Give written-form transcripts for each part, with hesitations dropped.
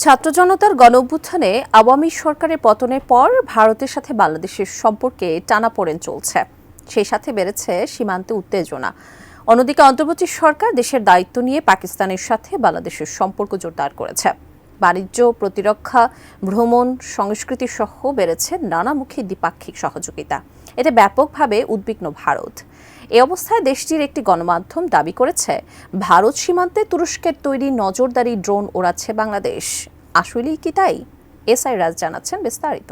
ছাত্র জনতার গণঅভ্যুত্থানে আওয়ামী সরকারের পতনের পর ভারতের সাথে বাংলাদেশের সম্পর্কে টানাপোড়েন চলছে। সেই সাথে বেড়েছে সীমান্তে উত্তেজনা। অন্যদিকে অন্তর্বর্তী সরকার দেশের দায়িত্ব নিয়ে পাকিস্তানের সাথে বাংলাদেশের সম্পর্ক জোরদার করেছে। বাণিজ্য, প্রতিরক্ষা, ভ্রমণ, সংস্কৃতি সহ বেড়েছে নানামুখী দ্বিপাক্ষিক সহযোগিতা। এতে ব্যাপকভাবে উদ্বিগ্ন ভারত। এ অবস্থায় দেশটির একটি গণমাধ্যম দাবি করেছে, ভারত সীমান্তে তুরস্কের তৈরি নজরদারি ড্রোন ওড়াচ্ছে বাংলাদেশ। আসলেই কি তাই? এসআই রাজ জানাচ্ছেন বিস্তারিত।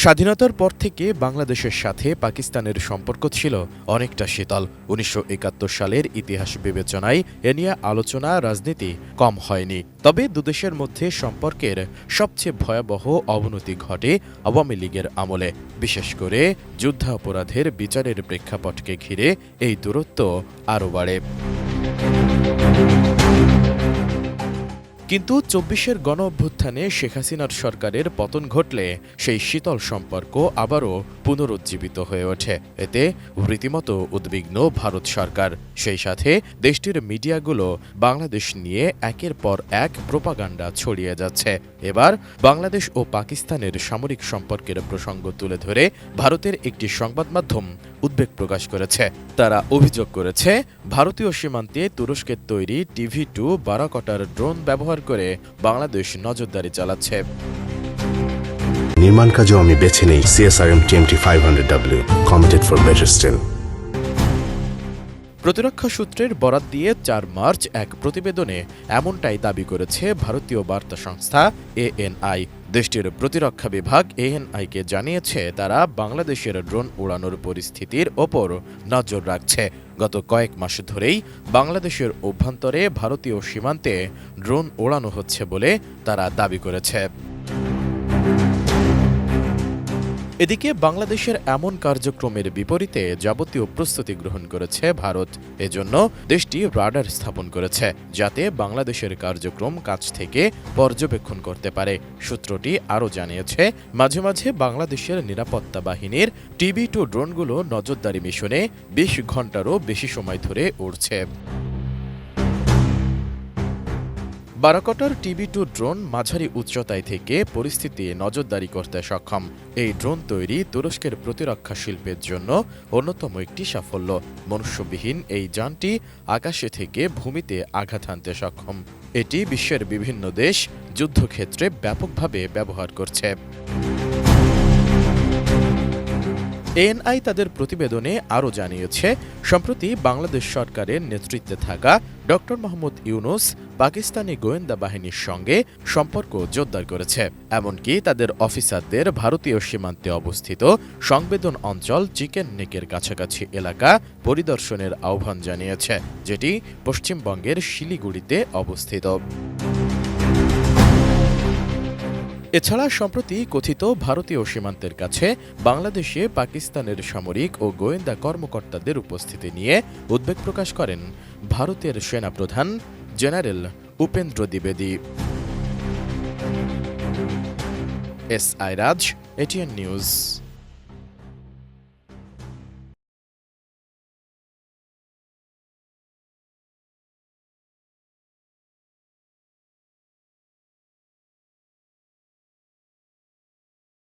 স্বাধীনতার পর থেকে বাংলাদেশের সাথে পাকিস্তানের সম্পর্ক ছিল অনেকটা শীতল। ১৯৭১ সালের ইতিহাস বিবেচনায় এ নিয়ে আলোচনা রাজনীতি কম হয়নি। তবে দুদেশের মধ্যে সম্পর্কের সবচেয়ে ভয়াবহ অবনতি ঘটে আওয়ামী লীগের আমলে। বিশেষ করে যুদ্ধাপরাধের বিচারের প্রেক্ষাপটকে ঘিরে এই দূরত্ব আরও বাড়ে। কিন্তু ২৪-এর গণঅভ্যুত্থানে শেখ হাসিনার সরকারের পতন ঘটলে সেই শীতল সম্পর্ক আবারও পুনরুজ্জীবিত হয়ে ওঠে। এতে রীতিমতো উদ্বিগ্ন ভারত সরকার। সেই সাথে দেশটির মিডিয়াগুলো বাংলাদেশ নিয়ে একের পর এক প্রোপাগান্ডা ছড়িয়ে যাচ্ছে। এবার বাংলাদেশ ও পাকিস্তানের সামরিক সম্পর্কের প্রসঙ্গ তুলে ধরে ভারতের একটি সংবাদ মাধ্যম উদ্বেগ প্রকাশ করেছে। তারা অভিযোগ করেছে, ভারতীয় সীমান্তে তুরস্কের তৈরি TV-2 বারাকটার ড্রোন ব্যবহার করে বাংলাদেশ নজরদারি চালাচ্ছে। নির্মাণ কাজেও আমি বেছে নেই CSRM TMT 500W, committed for better still। প্রতিরক্ষা সূত্রের বরাত দিয়ে ৪ মার্চ এক প্রতিবেদনে এমনটাই দাবি করেছে ভারতীয় বার্তা সংস্থা ANI। দেশটির প্রতিরক্ষা বিভাগ ANI-কে জানিয়েছে, তারা বাংলাদেশের ড্রোন উড়ানোর পরিস্থিতির ওপর নজর রাখছে। গত কয়েক মাস ধরেই বাংলাদেশের অভ্যন্তরে ভারতীয় সীমান্তে ড্রোন ওড়ানো হচ্ছে বলে তারা দাবি করেছে। এদিকে বাংলাদেশের এমন কার্যক্রমের বিপরীতে যাবতীয় প্রস্তুতি গ্রহণ করেছে ভারত। এজন্য দেশটি রাডার স্থাপন করেছে, যাতে বাংলাদেশের কার্যক্রম কাছ থেকে পর্যবেক্ষণ করতে পারে। সূত্রটি আরও জানিয়েছে, মাঝে মাঝে বাংলাদেশের নিরাপত্তা বাহিনীর TV-2 ড্রোনগুলো নজরদারি মিশনে ২০ ঘণ্টারও বেশি সময় ধরে উড়ছে। বারাকটার TV-2 ড্রোন মাঝারি উচ্চতায় থেকে পরিস্থিতি নজরদারি করতে সক্ষম। এই ড্রোন তৈরি তুরস্কের প্রতিরক্ষা শিল্পের জন্য অন্যতম একটি সাফল্য। মনুষ্যবিহীন এই যানটি আকাশে থেকে ভূমিতে আঘাত হানতে সক্ষম। এটি বিশ্বের বিভিন্ন দেশ যুদ্ধক্ষেত্রে ব্যাপকভাবে ব্যবহার করছে। ANI তাদের প্রতিবেদনে আরও জানিয়েছে, সম্প্রতি বাংলাদেশ সরকারের নেতৃত্বে থাকা ড. মোহাম্মদ ইউনূস পাকিস্তানি গোয়েন্দা বাহিনীর সঙ্গে সম্পর্ক জোরদার করেছে। এমনকি তাদের অফিসারদের ভারতীয় সীমান্তে অবস্থিত সংবেদন অঞ্চল চিকেন নেকের কাছাকাছি এলাকা পরিদর্শনের আহ্বান জানিয়েছে, যেটি পশ্চিমবঙ্গের শিলিগুড়িতে অবস্থিত। এছাড়া সম্প্রতি কথিত ভারতীয় সীমান্তের কাছে বাংলাদেশে পাকিস্তানের সামরিক ও গোয়েন্দা কর্মকর্তাদের উপস্থিতি নিয়ে উদ্বেগ প্রকাশ করেন ভারতের সেনাপ্রধান জেনারেল উপেন্দ্র দ্বিবেদী। এসআই রাজ, ATN নিউজ।